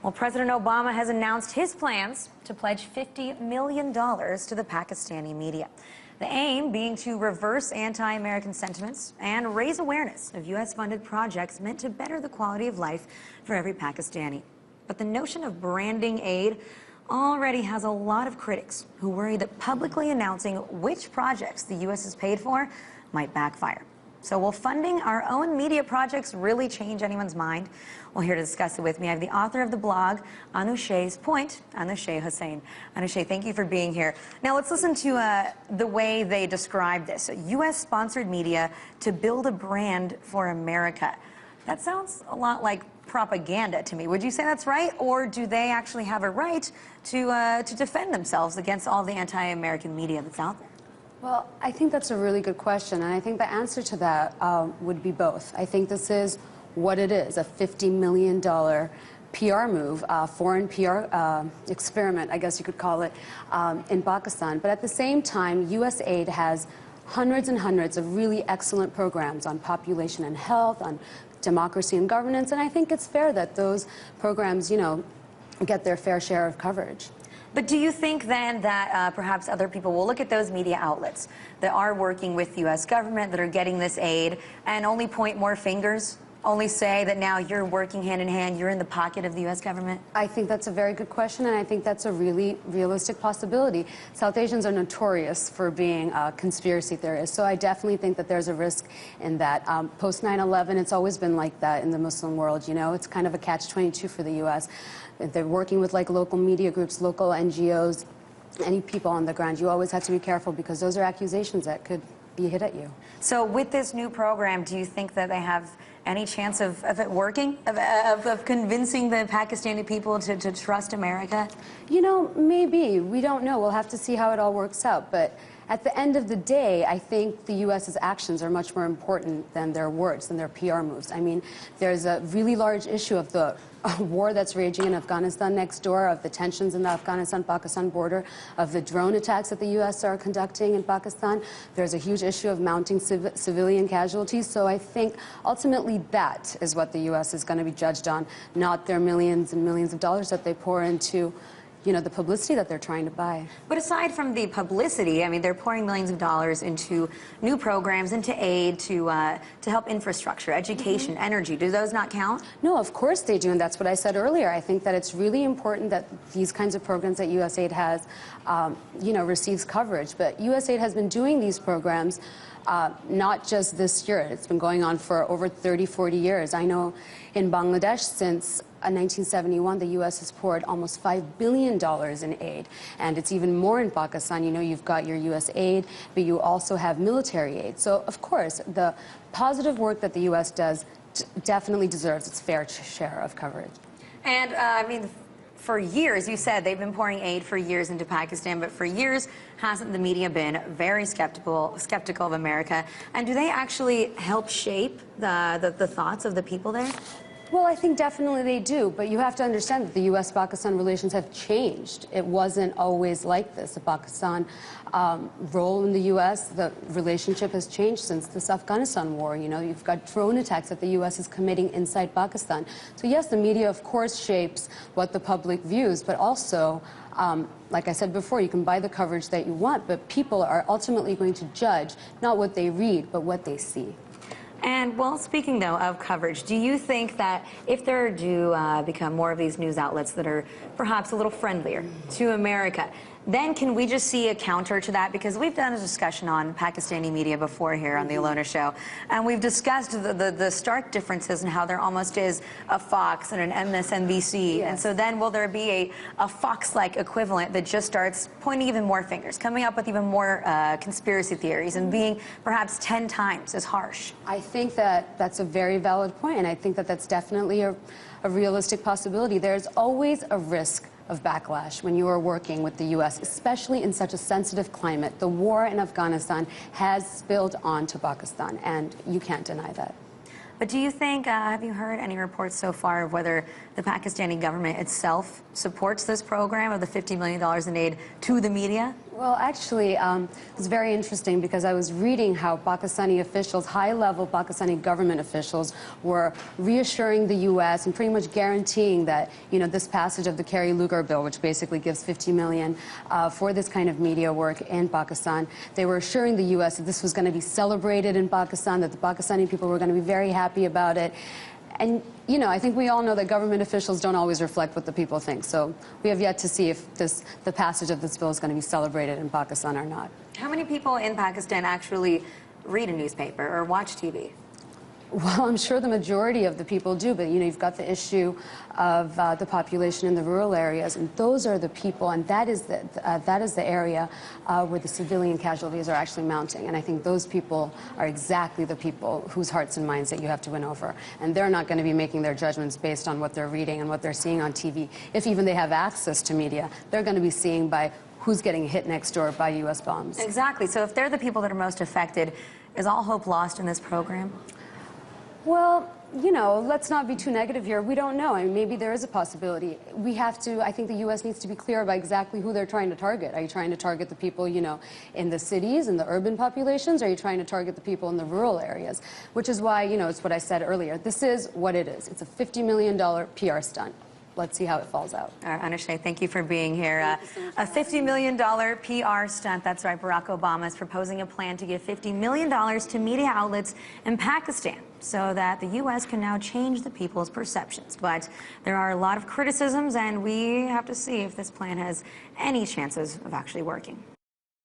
Well, President Obama has announced his plans to pledge $50 million to the Pakistani media. The aim being to reverse anti-American sentiments and raise awareness of U.S.-funded projects meant to better the quality of life for every Pakistani. But the notion of branding aid already has a lot of critics who worry that publicly announcing which projects the U.S. has paid for might backfire. So will funding our own media projects really change anyone's mind? Well, here to discuss it with me, I have the author of the blog, Anushay's Point, Anushay Hussain. Anushay, thank you for being here. Now let's listen to the way they describe this. U.S.-sponsored media to build a brand for America. That sounds a lot like propaganda to me. Would you say that's right? Or do they actually have a right to defend themselves against all the anti-American media that's out there? Well, I think that's a really good question, and I think the answer to that would be both. I think this is what it is, a $50 million PR move, foreign PR experiment, I guess you could call it, in Pakistan. But at the same time, USAID has hundreds and hundreds of really excellent programs on population and health, on democracy and governance, and I think it's fair that those programs, get their fair share of coverage. But do you think then that perhaps other people will look at those media outlets that are working with the U.S. government, that are getting this aid, and only point more fingers, only say that now you're working hand in hand, you're in the pocket of the U.S. government? I think that's a very good question, and I think that's a really realistic possibility. South Asians are notorious for being conspiracy theorists, so I definitely think that there's a risk in that. Post 9/11, it's always been like that in the Muslim world, It's kind of a catch-22 for the U.S. They're working with local media groups, local NGOs, any people on the ground. You always have to be careful because those are accusations that could be hit at you. So with this new program, do you think that they have any chance of it working, of convincing the Pakistani people to trust America? Maybe. We don't know. We'll have to see how it all works out. But at the end of the day, I think the U.S.'s actions are much more important than their words, than their PR moves. I mean, there's a really large issue of the war that's raging in Afghanistan next door, of the tensions in the Afghanistan-Pakistan border, of the drone attacks that the U.S. are conducting in Pakistan. There's a huge issue of mounting civilian casualties. So I think ultimately that is what the U.S. is going to be judged on, not their millions and millions of dollars that they pour into the publicity that they're trying to buy. But aside from the publicity, I mean, they're pouring millions of dollars into new programs, into aid to help infrastructure, education, energy. Do those not count? No, of course they do, and that's what I said earlier. I think that it's really important that these kinds of programs that USAID has, receives coverage. But USAID has been doing these programs not just this year. It's been going on for over 30, 40 years. I know in Bangladesh since 1971, the U.S. has poured almost $5 billion in aid. And it's even more in Pakistan. You've got your U.S. aid, but you also have military aid. So, of course, the positive work that the U.S. does definitely deserves its fair share of coverage. And, I mean, for years, you said they've been pouring aid for years into Pakistan, but for years, hasn't the media been very skeptical of America? And do they actually help shape the thoughts of the people there? Well, I think definitely they do, but you have to understand that the U.S.-Pakistan relations have changed. It wasn't always like this. The Pakistan role in the U.S., the relationship has changed since this Afghanistan war. You've got drone attacks that the U.S. is committing inside Pakistan. So yes, the media, of course, shapes what the public views, but also, like I said before, you can buy the coverage that you want, but people are ultimately going to judge not what they read, but what they see. And, well, speaking, though, of coverage, do you think that if there do become more of these news outlets that are perhaps a little friendlier to America, then can we just see a counter to that? Because we've done a discussion on Pakistani media before here on the Alona Show, and we've discussed the stark differences in how there almost is a Fox and an MSNBC. Yes. And so then will there be a Fox-like equivalent that just starts pointing even more fingers, coming up with even more conspiracy theories, and being perhaps 10 times as harsh? I think that that's a very valid point, and I think that that's definitely a realistic possibility. There's always a risk of backlash when you are working with the U.S., especially in such a sensitive climate. The war in Afghanistan has spilled onto Pakistan, and you can't deny that. But do you think, have you heard any reports so far of whether the Pakistani government itself supports this program of the $50 million in aid to the media? Well, actually, it's very interesting because I was reading how Pakistani officials, high-level Pakistani government officials, were reassuring the U.S. and pretty much guaranteeing that, this passage of the Kerry-Lugar bill, which basically gives $50 million for this kind of media work in Pakistan, they were assuring the U.S. that this was going to be celebrated in Pakistan, that the Pakistani people were going to be very happy about it. And, I think we all know that government officials don't always reflect what the people think. So we have yet to see if the passage of this bill is going to be celebrated in Pakistan or not. How many people in Pakistan actually read a newspaper or watch TV? Well, I'm sure the majority of the people do, but you've got the issue of the population in the rural areas, and those are the people, and that is the area where the civilian casualties are actually mounting. And I think those people are exactly the people whose hearts and minds that you have to win over. And they're not going to be making their judgments based on what they're reading and what they're seeing on TV. If even they have access to media, they're going to be seeing by who's getting hit next door by U.S. bombs. Exactly. So if they're the people that are most affected, is all hope lost in this program? Well, let's not be too negative here. We don't know. I mean, maybe there is a possibility. I think the U.S. needs to be clear about exactly who they're trying to target. Are you trying to target the people, in the cities, in the urban populations? Or are you trying to target the people in the rural areas? Which is why, it's what I said earlier. This is what it is. It's a $50 million PR stunt. Let's see how it falls out. Anushay, thank you for being here. A $50 million PR stunt. That's right. Barack Obama is proposing a plan to give $50 million to media outlets in Pakistan so that the U.S. can now change the people's perceptions. But there are a lot of criticisms, and we have to see if this plan has any chances of actually working.